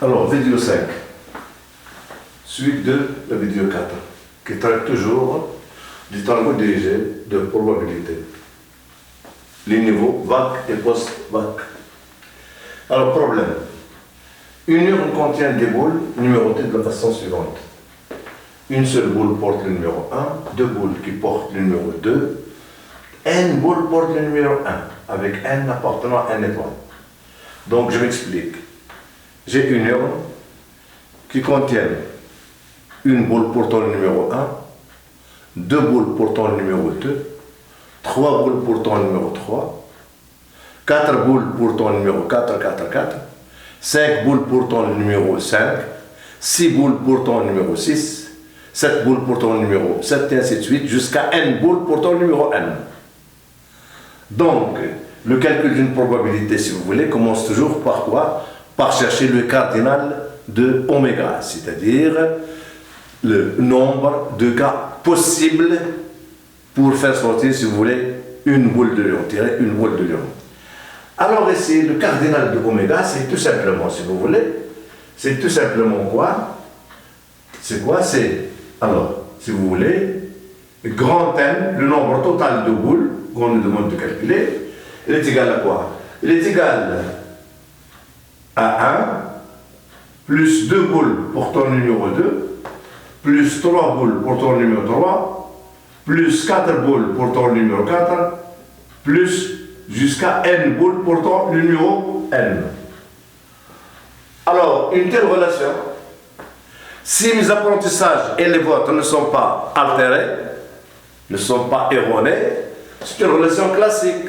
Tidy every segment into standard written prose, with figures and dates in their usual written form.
Alors, vidéo 5, suite de la vidéo 4, qui traite toujours du travaux dirigé de probabilité. Les niveaux VAC et post-VAC. Alors, problème. Une urne contient des boules numérotées de la façon suivante. Une seule boule porte le numéro 1, deux boules qui portent le numéro 2, n boules portent le numéro 1, avec n appartenant à n étoile. Donc, je m'explique. J'ai une urne qui contient une boule portant le numéro 1, deux boules portant le numéro 2, trois boules portant le numéro 3, quatre boules portant le numéro 4, 4, 4, 5 boules portant le numéro 5, 6 boules portant le numéro 6, 7 boules portant le numéro 7, et ainsi de suite, jusqu'à n boules portant le numéro n. Donc, le calcul d'une probabilité, si vous voulez, commence toujours par quoi? Par chercher le cardinal de oméga, c'est-à-dire le nombre de cas possibles pour faire sortir, si vous voulez, une boule de lion, tirer une boule de lion. Alors ici, le cardinal de oméga, c'est tout simplement, si vous voulez, c'est tout simplement quoi? C'est quoi? C'est, alors, si vous voulez, grand N, le nombre total de boules qu'on nous demande de calculer, il est égal à quoi? Il est égal à 1, plus 2 boules portant le numéro 2, plus 3 boules portant le numéro 3, plus 4 boules portant le numéro 4, plus jusqu'à n boules portant le numéro n. Alors, une telle relation, si mes apprentissages et les vôtres ne sont pas altérés, ne sont pas erronés, c'est une relation classique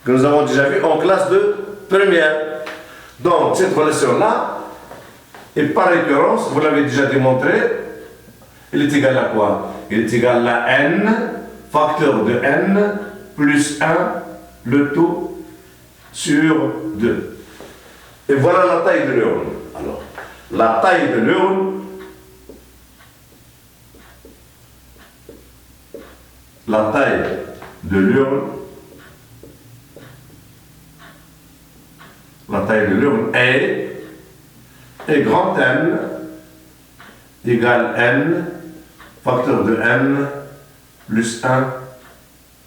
que nous avons déjà vue en classe de première. Donc, cette relation-là, et par récurrence, vous l'avez déjà démontré, il est égal à quoi? Il est égal à n, facteur de n, plus 1, le tout sur 2. Et voilà la taille de l'urne. Alors, la taille de l'urne, la taille de l'urne, la taille de l'urne est grand N égale n, facteur de n, plus 1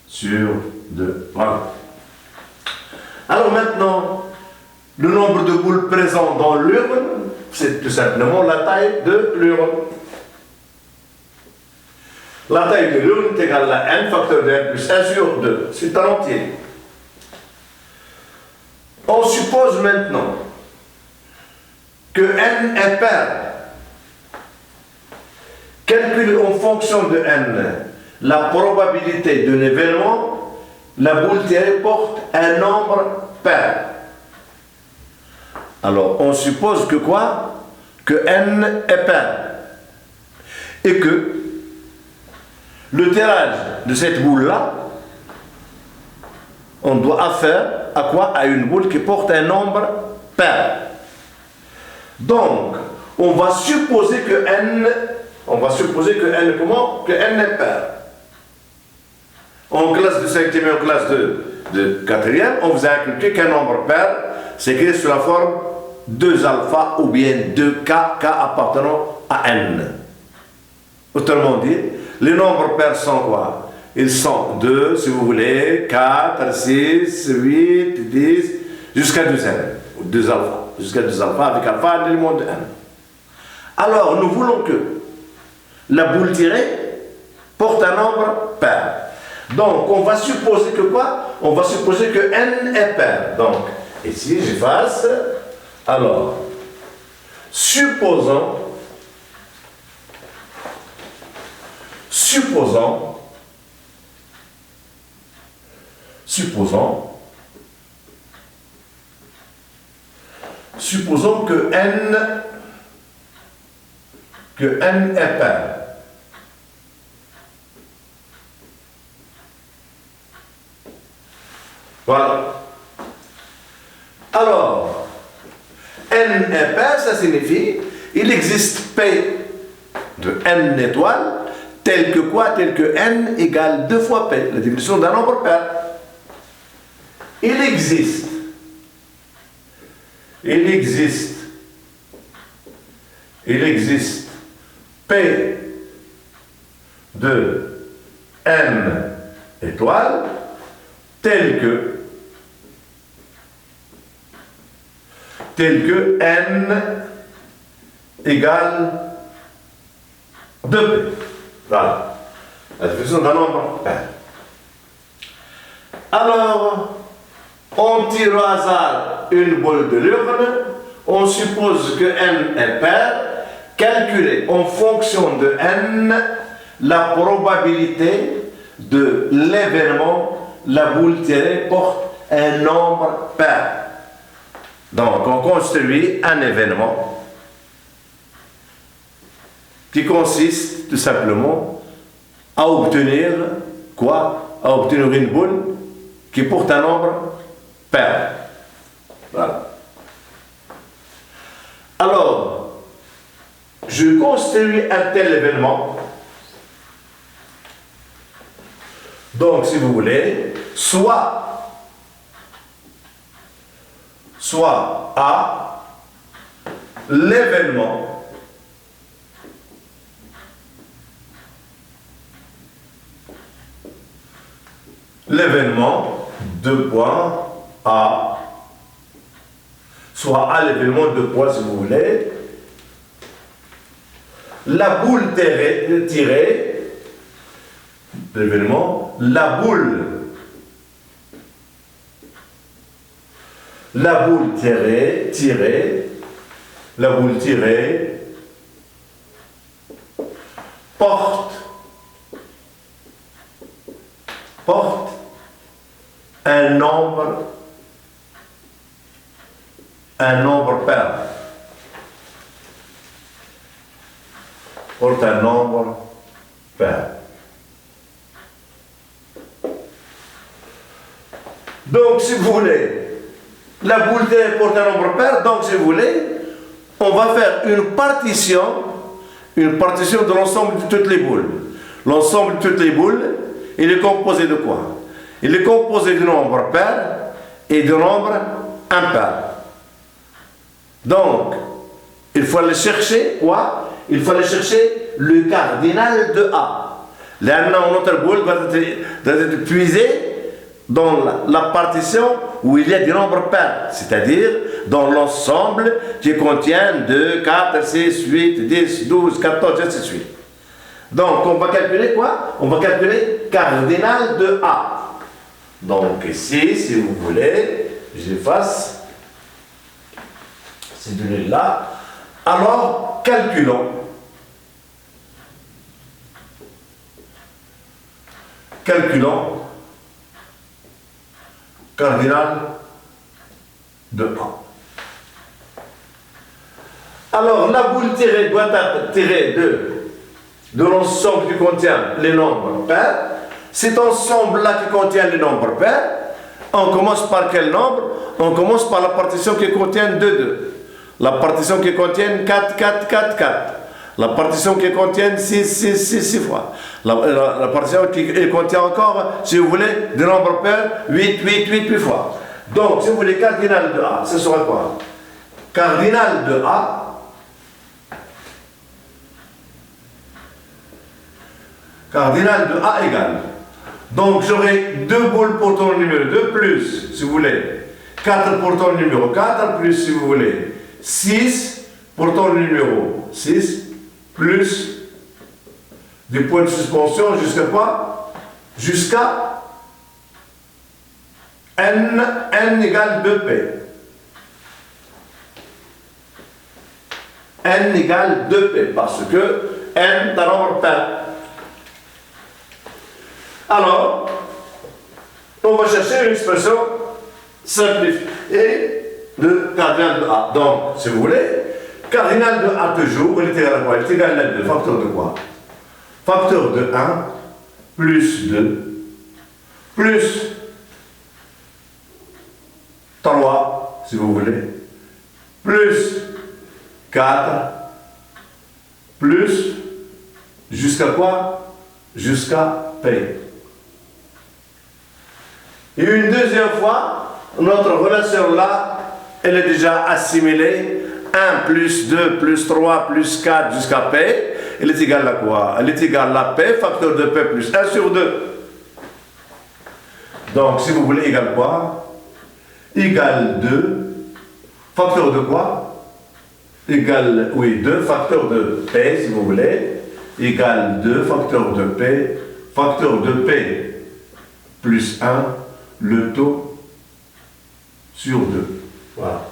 sur 2. Voilà. Alors maintenant, le nombre de boules présentes dans l'urne, c'est tout simplement la taille de l'urne. La taille de l'urne est égale à n, facteur de n plus 1 sur 2. C'est un entier. On suppose maintenant que n est pair. Calcule en fonction de n la probabilité d'un événement, la boule tirée porte un nombre pair. Alors, on suppose que quoi? Que n est pair. Et que le tirage de cette boule-là, on doit affaire à quoi? À une boule qui porte un nombre pair. Donc, on va supposer que n est pair. En classe de 5e et en classe de 4e, on vous a inculqué qu'un nombre pair s'écrit sous la forme 2 alpha ou bien 2k, k appartenant à n. Autrement dit, les nombres pairs sont quoi? Ils sont 2, si vous voulez, 4, 6, 8, 10, jusqu'à 2n, ou 2 alpha, jusqu'à 2 alpha avec alpha un élément de n. Alors, nous voulons que la boule tirée porte un nombre pair. Donc, on va supposer que quoi? On va supposer que n est pair. Donc, ici, j'efface. Alors, supposons que n est pair. Voilà. Alors, n est pair, ça signifie il existe P de n étoiles tel que quoi? Tel que n égale 2 fois P, la définition d'un nombre pair. Il existe il existe P de n étoiles tel que n égale 2p. Voilà. La définition d'un nombre pair. Alors, on tire au hasard une boule de l'urne, on suppose que n est pair, calculer en fonction de n la probabilité de l'événement, la boule tirée porte un nombre pair. Donc, on construit un événement qui consiste tout simplement à obtenir quoi? À obtenir une boule qui porte un nombre pair. Voilà. Alors, je construis un tel événement. Donc, si vous voulez, soit A, l'événement deux points A, soit A l'événement deux points si vous voulez, la boule tirée, l'événement, la boule tirée porte un nombre pair. Porte un nombre pair. Donc, si vous voulez, la boule tirée porte un nombre pair, donc si vous voulez, on va faire une partition de l'ensemble de toutes les boules. L'ensemble de toutes les boules, il est composé de quoi? Il est composé de nombres pairs et de nombres impairs. Donc, il faut aller chercher quoi? Il faut aller chercher le cardinal de A. Là, notre boule va être puisée dans la partition où il y a des nombres pairs, c'est-à-dire dans l'ensemble qui contient 2, 4, 6, 8, 10, 12, 14, ainsi de suite. Donc, on va calculer quoi? On va calculer cardinal de A. Donc, ici, si vous voulez, j'efface ces données-là. Alors, calculons. Cardinal de A. Alors, la boule tirée doit être tirée de l'ensemble qui contient les nombres pairs. Cet ensemble-là qui contient les nombres pairs, on commence par quel nombre? On commence par la partition qui contient 2, 2. La partition qui contient 4, 4, 4, 4. La partition qui contient 6, 6, 6, 6 fois. La partition qui contient encore, si vous voulez, des nombres pairs, 8, 8, 8, 8 fois. Donc, si vous voulez, cardinal de A, ce sera quoi? Cardinal de A, égale. Donc, j'aurai 2 boules portant le numéro 2, plus, si vous voulez, 4 portant le numéro 4, plus, si vous voulez, 6 portant le numéro 6, plus des points de suspension jusqu'à quoi? Jusqu'à n égale 2p. N égale 2p, parce que n est un nombre pair. Alors, on va chercher une expression simplifiée de cardinal de A. Donc, si vous voulez, cardinal de A toujours, il est égal à quoi? Il est égal à 2. Facteur de quoi? Facteur de 1 plus 2 plus 3, si vous voulez, plus 4 plus jusqu'à quoi? Jusqu'à P. Et une deuxième fois, notre relation là elle est déjà assimilée. 1 plus 2 plus 3 plus 4 jusqu'à P. Elle est égale à quoi? Elle est égale à P, facteur de P plus 1 sur 2. Donc, si vous voulez, égale quoi? Égale 2. Facteur de quoi? Égale, oui, 2 facteur de P, si vous voulez. Égale 2 facteur de P. Facteur de P plus 1, le taux sur 2. Voilà.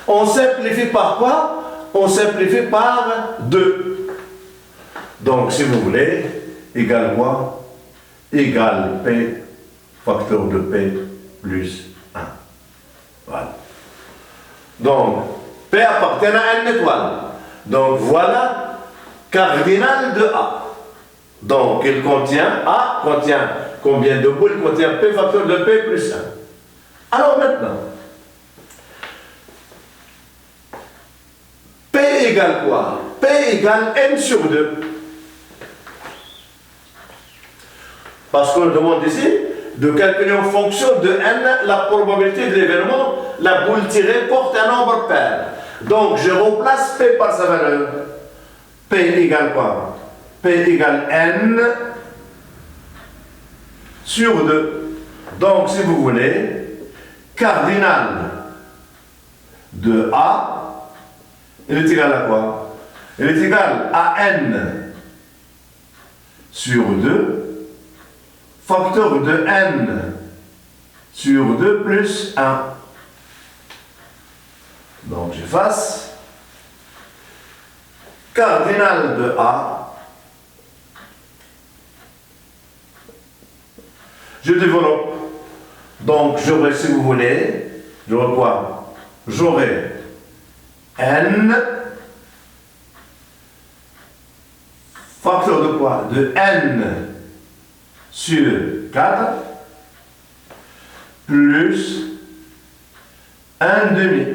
On simplifie par quoi? On simplifie par 2. Donc, si vous voulez, égale quoi? Égale P, facteur de P plus 1. Voilà. Donc, P appartient à une étoile. Donc, voilà cardinal de A. Donc, il contient, A contient combien de boules? Il contient P facteur de P plus 1. Alors maintenant, P égale quoi? P égale N sur 2. Parce qu'on demande ici de calculer en fonction de N la probabilité de l'événement, la boule tirée porte un nombre pair. Donc, je remplace P par sa valeur. P égale quoi? P égale N sur 2. Donc, si vous voulez, cardinal de A, il est égal à quoi? Il est égal à N sur 2, facteur de N sur 2 plus 1. Donc, j'efface. Cardinal de A. Je développe. Donc, j'aurai, si vous voulez, j'aurai quoi? J'aurai N, facteur de quoi? De N sur 4, plus 1 demi.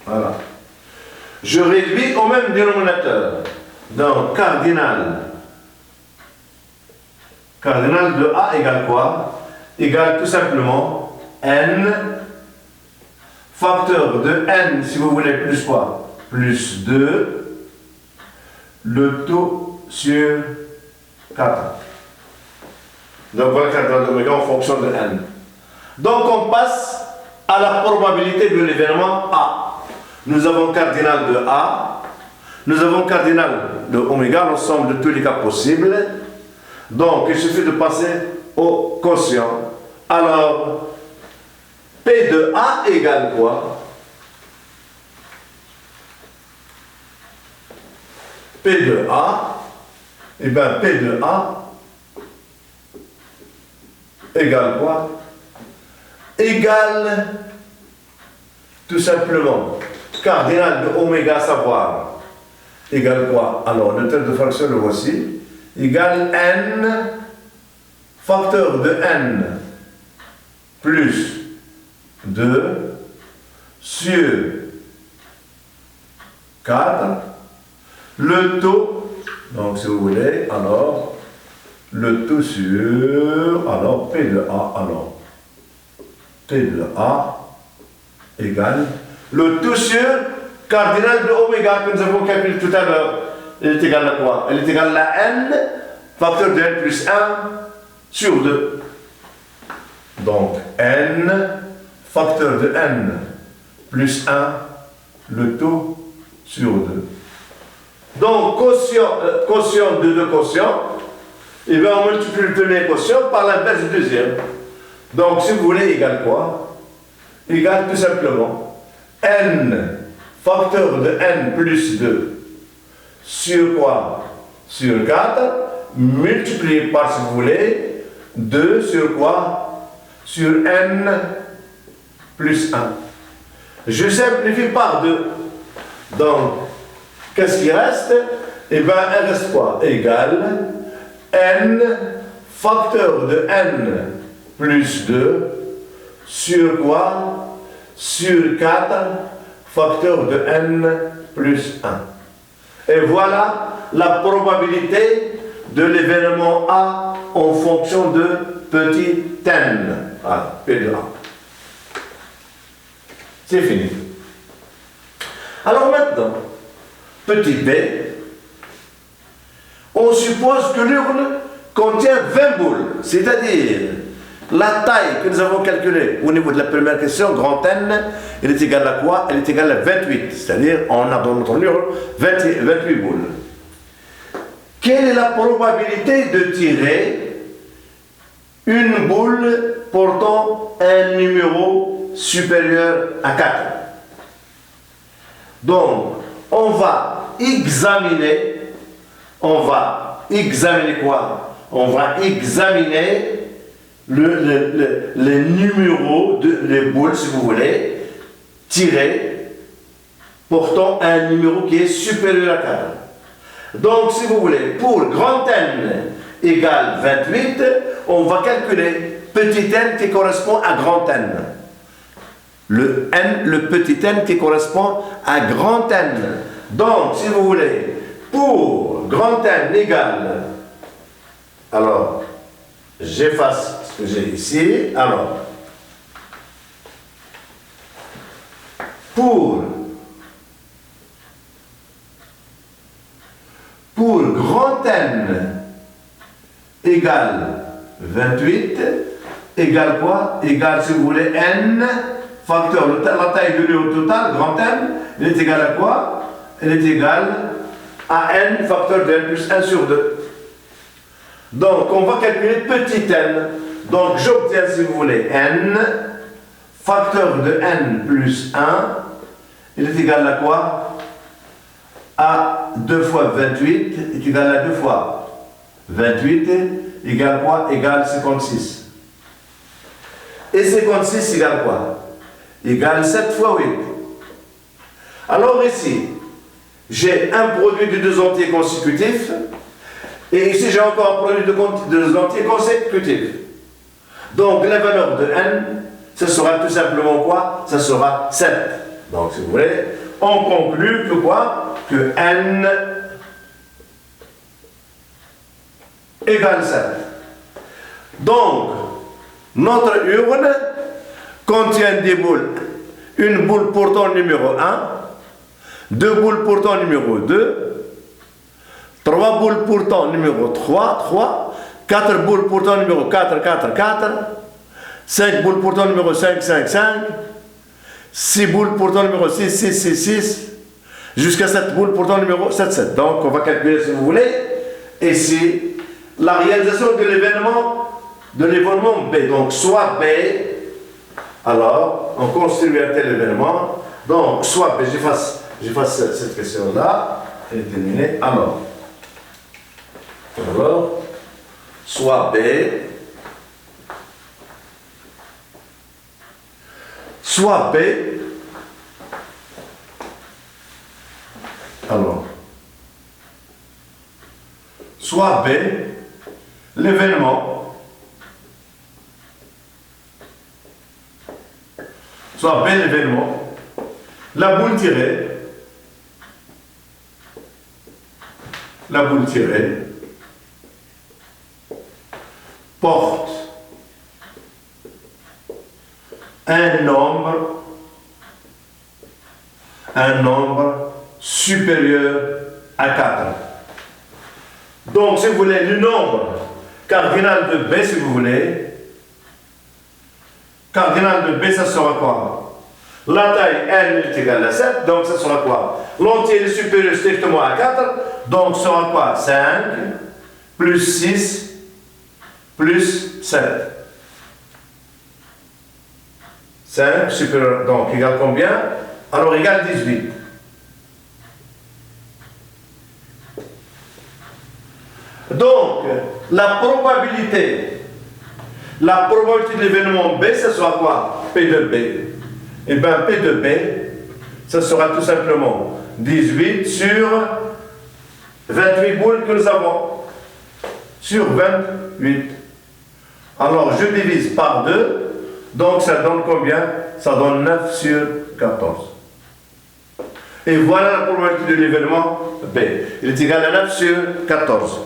Voilà. Je réduis au même dénominateur. Donc, cardinal de A égale quoi? Égale tout simplement N, facteur de N, si vous voulez, plus quoi? Plus 2, le taux sur 4. Donc voilà cardinal d'oméga en fonction de N. Donc on passe à la probabilité de l'événement A. Nous avons cardinal de A, nous avons cardinal de oméga, l'ensemble de tous les cas possibles. Donc il suffit de passer au quotient. Alors, P de A égale quoi? P de A, et bien P de A égale quoi? Égale tout simplement cardinal de oméga, savoir égale quoi? Alors, le terme de fonction, le voici, égale N, facteur de N plus 2 sur 4, le taux, donc si vous voulez, alors, le taux sur, alors P de A, alors, P de A égale, le taux sur cardinal de oméga que nous avons calculé tout à l'heure, elle est égale à quoi? Elle est égale à N, facteur de N plus 1 sur 2. Donc, N, facteur de N plus 1, le taux sur 2. Donc, quotient de deux quotients, et bien on multiplie le premier quotient par l'inverse du deuxième. Donc, si vous voulez, égale quoi? Égale tout simplement N, facteur de N plus 2, sur quoi? Sur 4, multiplié par, si vous voulez, 2 sur quoi? Sur N plus 1. Je simplifie par 2. Donc, qu'est-ce qui reste? Eh bien, il reste quoi? Égale N, facteur de N plus 2, sur quoi? Sur 4, facteur de N plus 1. Et voilà la probabilité de l'événement A en fonction de petit n. Voilà, P de A. C'est fini. Alors maintenant, petit b, on suppose que l'urne contient 20 boules, c'est-à-dire la taille que nous avons calculée au niveau de la première question, grand N, elle est égale à quoi? Elle est égale à 28, c'est-à-dire on a dans notre urne 28 boules. Quelle est la probabilité de tirer une boule portant un numéro supérieur à 4? Donc, on va examiner quoi? On va examiner le numéro les boules, si vous voulez, tirées portant un numéro qui est supérieur à 4. Donc, si vous voulez, pour grand N égale 28, on va calculer petit n qui correspond à grand N. Le petit n qui correspond à grand N. Donc, si vous voulez, pour grand N égale, alors, j'efface ce que j'ai ici. Alors, pour grand N égale 28, égale quoi? Égale, si vous voulez, N facteur, la taille de l'urne totale, grand N, elle est égale à quoi? Elle est égale à N facteur de N plus 1 sur 2. Donc, on va calculer petit n. Donc, j'obtiens, si vous voulez, n facteur de n plus 1. Il est égal à quoi? A 2 fois 28 est égal à 2 fois 28 égale quoi? Égale 56. Et 56 égale quoi? Égale 7 fois 8. Alors ici, j'ai un produit de deux entiers consécutifs. Et ici, j'ai encore un produit de deux entiers consécutifs. Donc, la valeur de n, ce sera tout simplement quoi? Ce sera 7. Donc, si vous voulez, on conclut que quoi? Que n égale 7. Donc, notre urne contient des boules. Une boule portant numéro 1, deux boules portant numéro 2, 3 boules portant numéro 3, 4 boules portant numéro 4, 5 boules portant numéro 5, 6 boules portant numéro 6, jusqu'à 7 boules portant numéro 7. Donc, on va calculer, si vous voulez, ici, la réalisation de l'événement B. Donc, soit B, alors, on construit un tel événement. Donc, soit B, j'efface cette question-là, elle est terminée. Alors, soit B, soit B, alors, soit B, l'événement, soit B, l'événement, la boule tirée, porte un nombre supérieur à 4. Donc, si vous voulez, le nombre cardinal de B, si vous voulez, cardinal de B, ça sera quoi? La taille n est égale à 7, donc ça sera quoi? L'entier est supérieur strictement à 4, donc ça sera quoi? 5 plus 6 plus 7. 5 supérieur, donc égale combien? Alors égale 18. Donc, la probabilité de l'événement B, ce sera quoi? P de B. Et bien, P de B, ce sera tout simplement 18 sur 28 boules que nous avons. Sur 28. Alors, je divise par 2. Donc, ça donne combien? Ça donne 9 sur 14. Et voilà la probabilité de l'événement B. Il est égal à 9 sur 14.